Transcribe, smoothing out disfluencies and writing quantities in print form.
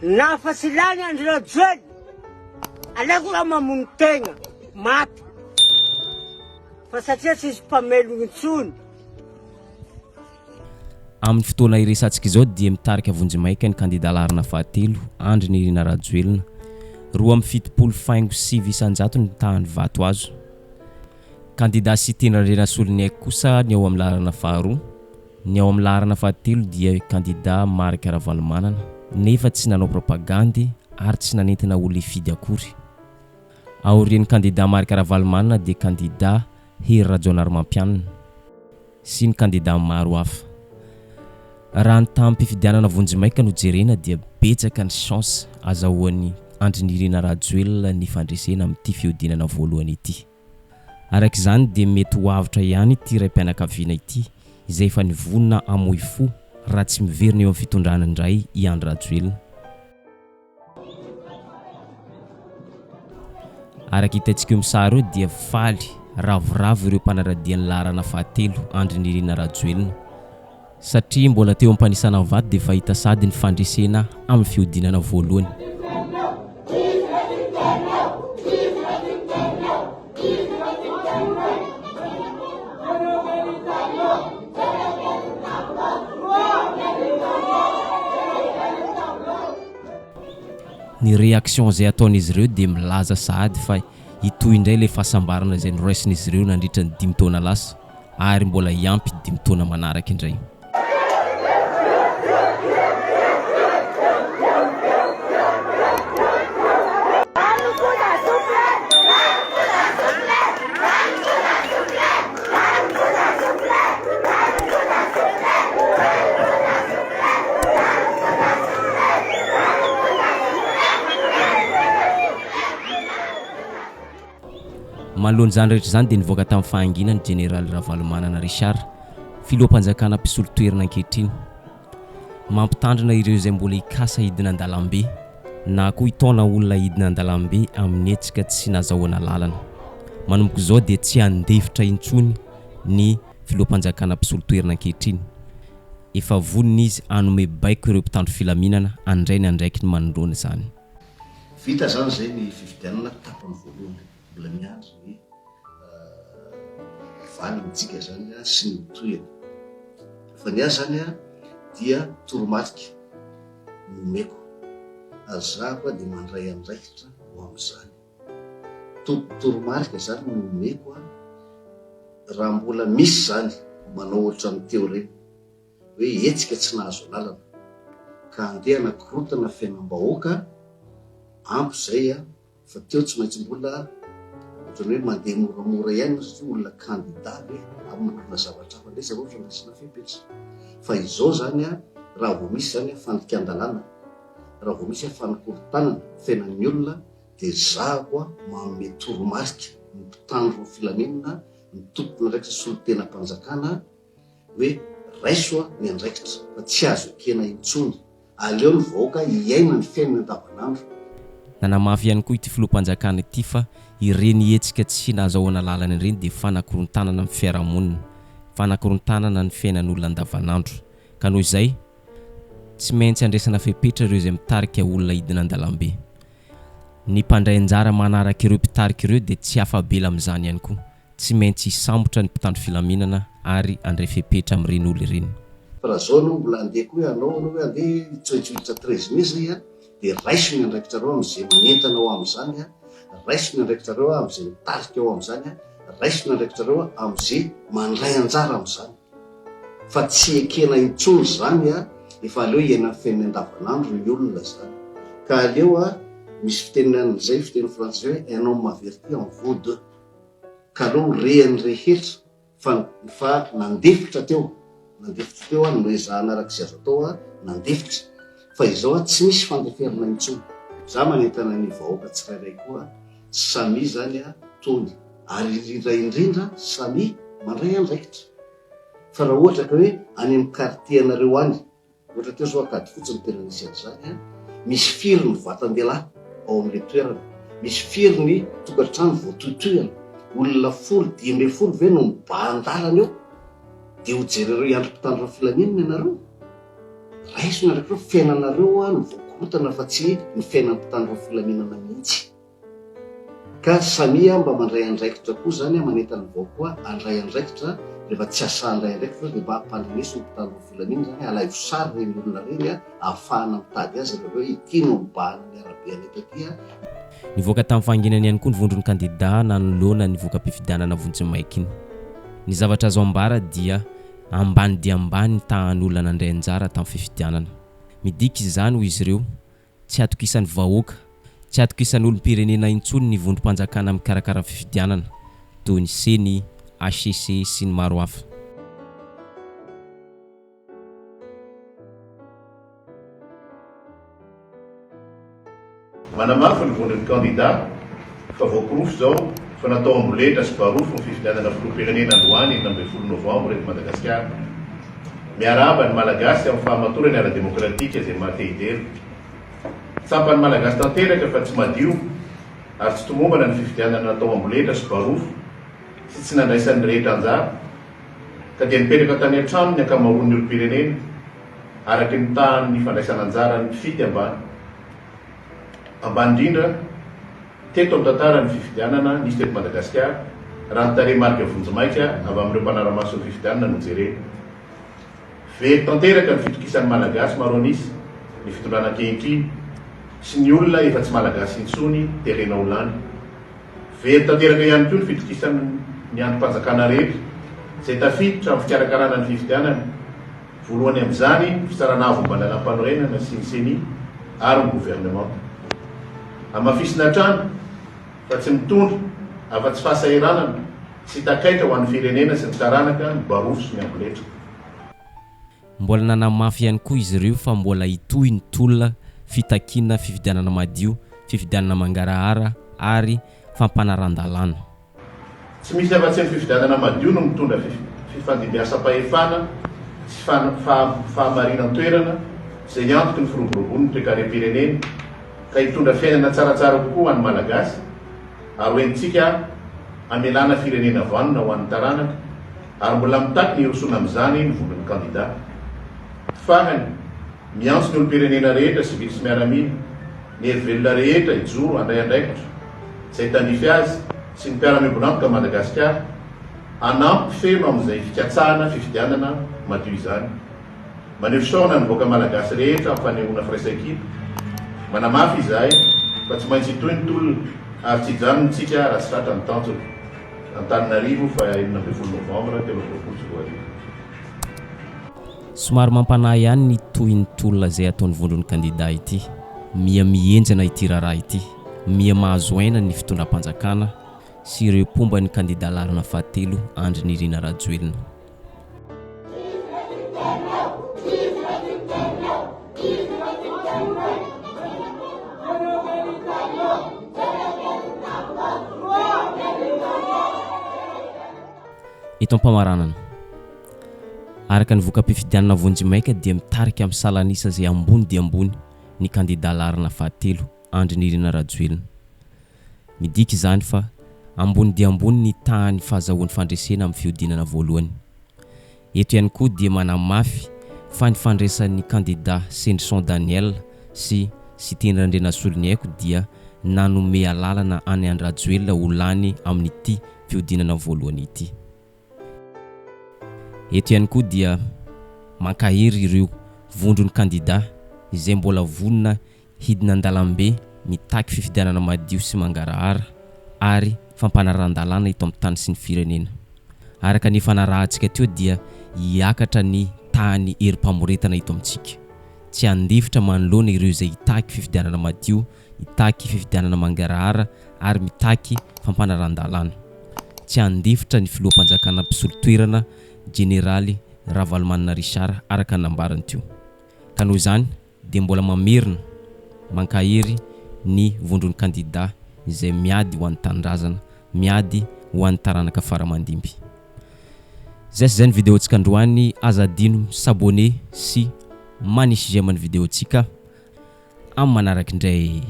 nafasilany andro jely aleko raha mamono tegna maty fa satria tsisy mpamelogno intsony. Amin'ny fotoana iresantsika izao dia mitarika vonjimaika ny kandida laharana fahatelo Andry Nirina Rajoelina 2.7 isanjato ny tahany vato azo. Kandida Cité Rena Soloniaiko kosa ny ao amin'ny laharana faharoa. Ny ao amin'ny laharana fahatelo dia kandida Marc Ravalomanana nefa tsy nanao propagandy ary tsy nanentina olona hifidy akory. Aorian'ny kandida Marc Ravalomanana dia kandida Hery Rajaonarimampianina sy ny kandida maro hafa. Raha ny tampim-pifidianana vonjimaika no jerena dia betsaka ny chance azahoan'ny Andry Nirina Rajoelina ny fandresena amin'ity fiodinana voalohany ity. Araka izany dia mety ho avitra ihany ity raim-pianakaviana ity izay efa nivonona amoy fo raha tsy miverina eo amin'ny fitondrana indray i Andry Rajoelina. Araka hitantsika eo amin'ny sary eo dia faly ravoravo ireo mpanaradian'ny laharana fahatelo Andry Nirina Rajoelina satria mbola teo ampanisana vato dia fahita sady ny fandresena amin'ny fiodinana voalohany. Ny réaction zay ataon'izy ireo dia milaza sahady fa hitoy indray ilay fahasambarana izay noraisin'izy ireo nandritra ny 5 taona lasa ary mbola hiampy 5 taona manaraka indray. Manoloany zany rehetra zany dia nivoaka tamin'ny fahanginany Général Ravalomanana Richard filoham-panjakana mpisolo toerana ankehitriny mampitandrina ireo izay mbola hikasa hidina an-dalambe na koa hitaona olona hidina an-dalambe amin'ny hetsika tsy nazahoana lalana. Manomboka izao dia tsy handefitra intsony ny filoham-panjakana mpisolo toerana ankehitriny. Efa vonona izy anome baiko ireo mpitandro filaminana andray ny andraiky ny manoloana izany. Vita zany zay ny fifidianana tapany voalohany mbola miandry ny valintsika zany sy ny toerana. Fa ny azy zany dia toromatika nomeko azava dia mandray andraikitra ho amin'izany. Toromarika zany nomeko raha mbola misy zany manao ohatra ny teo reny hoe hetsika tsy nahazo lalana ka andeha anakorotana fiainam-bahoaka ampy zay fa teo tsy maintsy mbola ohatrany hoe mandeha moramora ihany satria olona kandida hoe amolona zavatra hafa ndray zavatra nasina fepetra. Fa izao zany raha vao misy zany fandikan-dalàna, raha vao misy fanikorontanana fiainan'ny olona dia zako manome toromarika ny mpitandro filaminana ny tompony raikitra solon-tenam-panjakana hoe raiso ny andraikitra fa tsy azo ekena intsony aleo ny vahoaka hiaina ny fiainana andavanandro. Nanamafy ihany koa ity filoham-panjakana ity fa ireny hetsika tsy nahazahoana lalana ireny dia fanakorontanana amin'ny fiarahamonina, fanakorontanana ny fiainan'olona andavanandro. Ka noho izay tsy maintsy andraisana fepetra ireo izay mitarika olona hidina an-dalambe. Ny mpandray anjara manaraka ireo mpitarika ireo dia tsy afabela amin'izany ihany koa. Tsy maintsy hisambotra ny mpitandro filaminana ary andray fepetra amin'ireny olona ireny. Fa raha zao anao mbola andeha koa anao hoe andeha tsoitsoitra 13 mesa dia raiso ny andraikitra reo amin'izay manentana ao amin'izany, raiso ny andraikitra reo amin'izay mitarika ao amin'izany, raiso ny andraikitra reo amin'izay mandray anjara amin'izany. Fa tsy ekena intsony zany efa aleo hiaina fiainana andavanandro ny olona zany. Ka aleo misy fiteninan'izay fiteny frantsay hoe un homme averti en vaut deux. Ka aleo rehany rehetra fa nandefitra teo no ezahana arak'izay azo atao nandefitra. Fa izao tsy misy fandeferana intsony. Za manentana ny vahoaka tsirairay koa samy zany tony ary indrindra samy mandray andraikitra. Fa raha ohatra ka hoe any amin'ny quartier anareo any, ohatra teo zao akady fotsiny tena nisy an'izany, misy firy ny vatan-dehilahy ao amin'ilay toerana, misy firy ny tokantrano voatoitoyana, olona 10 ve no miba-andalana eo dia ho jerereo hiandry mpitandro filaminana ianareo. Raiso ny andraikireo fiainanareo no voakorotana mikorontana fa tsy ny fiainam-pitan'ny filaminana mihitsy. Ka samia mba mandray andraikitra koa zany manentany vao koa andray andraikitra rehefa tsy asa andray andraikitra dia mba hampandrinesa ny mpitan'ny filaminana zany alaivo sary reny olona reny ahafahana mitady azy rehefa hoe ity no mibahana ny arabe anetatia. Nivoaka tamin'ny fanginany ihany koa ny vondron'ny kandida nanoloana nivoaka mpifidianana Vonjimaiky iny. Ny zavatra azo ambara dia ambany dia ambany tahan'olona nandray anjara tamin'ny fifidianana. Midika izany ho izy ireo tsy atokisan'ny vahoaka, tsy atokisan'ny olom-pirenena intsony ny vondrom-panjakana mikarakara fifidianana toy ny seny, HCC sy ny maro hafa. Manamafy ny vondron'ny kandida fa voakorofo zao fa natao amboletra sy barofo ny fifidianana filoham-pirenena Androany 12 Novambra eto Madagasikara. Miaraba ny malagasy amin'ny fahamatorany ara-demokratika izay mahatehidero. Tsapan'ny malagasy tanteraka fa tsy madio ary tsy tomombana ny fifidianana natao amboletra sy barofo sy tsy nandraisan'ny rehetra anjara ka dia nipetraka tany an-trano ny ankamaroan'ny olom-pirenena araky ny tahan'ny fandraisana anjara ny fidy ambany indrindra teto amin'ny tantara ny fifidianana nisy teto Madagasikara raha ny tarehimarika Vonjimaiky avy amin'ireo mpanara-maso ny fifidianana no jerena. Very tanteraka ny fitokisan'ny malagasy maro anisy, ny fitondrana ankehitriny sy ny olona efa tsy malagasy intsony terena ho lany. Very tanteraka ihany koa ny fitokisan'ny ny androm-panjakana rehetra izay tafiditra amin'ny fikarakarana ny fifidianana, voalohany amin'izany ny fitsarana avomban-dalam-panorenana sy ny seny ary ny gouvernement. Amafisina trano fa tsy mitondra afa-tsy fahasahiranana sy takaitra ho an'ny firenena sy ny taranaka ny barofo sy ny amboletra. Mbola nanamafy ihany koa izy ireo fa mbola hitohy ny tolona fitakiana fifidianana madio, fifidianana mangarahara ary fampanaran-dalàna. Tsy misy afa-tsy ny fifidianana madio no mitondra fifandimbiasam-pahefana sy fahamarinana-toerana izay antoky ny firoborobonin'ny toe-karem-pirenena ka hitondra fiainana tsaratsara kokoa ho an'ny malagasy ary hoentsika amelana firenena vanona ho an'ny taranaka ary mbola mitaky ny hirosona amin'izany ny vondron'ny kandida. Fahany miantso ny olom-pirenena rehetra sy vitsy miaramila, ny hery-velona rehetra hijoro handray andraikitra izay tandify azy sy ny mpiara-miombonampoka Madagasikara hanampy feno amin'izay fikatsahana fifidianana madio izany. Manehosaona ny voaka malagasy rehetra amin'ny fanehoana firaisan-kina. Manamafy izahay fa tsy maintsy hitohy ny tolona ary tsy hijanontsika raha tsy tratra ny tanjona. Antananarivo fa 12 Novambra 2022. Somary mampanahy ihany ny tohin'ny tolona izay ataon'ny vondron'ny kandida ity, mia mienjana ity raharaha ity, mia mahazo aina ny fitondram-panjakana sy ireo pomba ny kandida larana fahatelo Andry Nirina Rajoelina. Eto am-pamaranana, araka ny voka-pifidianana Vonjimaiky dia mitarika amin'ny salanisa izay ambony dia ambony ny kandida larana fahatelo Andry Nirina Rajoelina. Midika izany fa ambony dia ambony ny tahan'ny fahazahoan'ny fandresena amin'ny fiodinana voalohany. Eto ihany koa dia manamafy fa ny fandraisan'ny kandida Sendrison Daniel sy Siteny Randrenasolo Niaiko dia nanome alalana any Andry Rajoelina ho lany amin'ity fiodinana voalohany ity. Eto ihany koa dia mankahiry ireo vondron'ny kandida izay mbola vonona hidina an-dalambe mitaky fifidianana madio sy mangarahara ary fampanaran-dalàna eto amin'ny tany sy ny firenena. Araka ny fanarahantsika teo dia hiakatra ny tahany herim-pamoretana eto amintsika. Tsy handefitra manoloana ireo izay hitaky fifidianana madio, hitaky fifidianana mangarahara ary mitaky fampanaran-dalàna. Tsy handefitra ny filoham-panjakana mpisolo-toerana Generaly Ravalomanana Richard araka nambarany teo. Ka noho izany dia mbola mamerina mankahery ny vondron'ny kandida izay miady ho an'ny tanindrazana, miady ho an'ny taranaka faramandimby. Zay sy zay ny videontsika androany, aza adino s'abonner sy manisy j'aime ny videontsika amin'ny manaraka indray.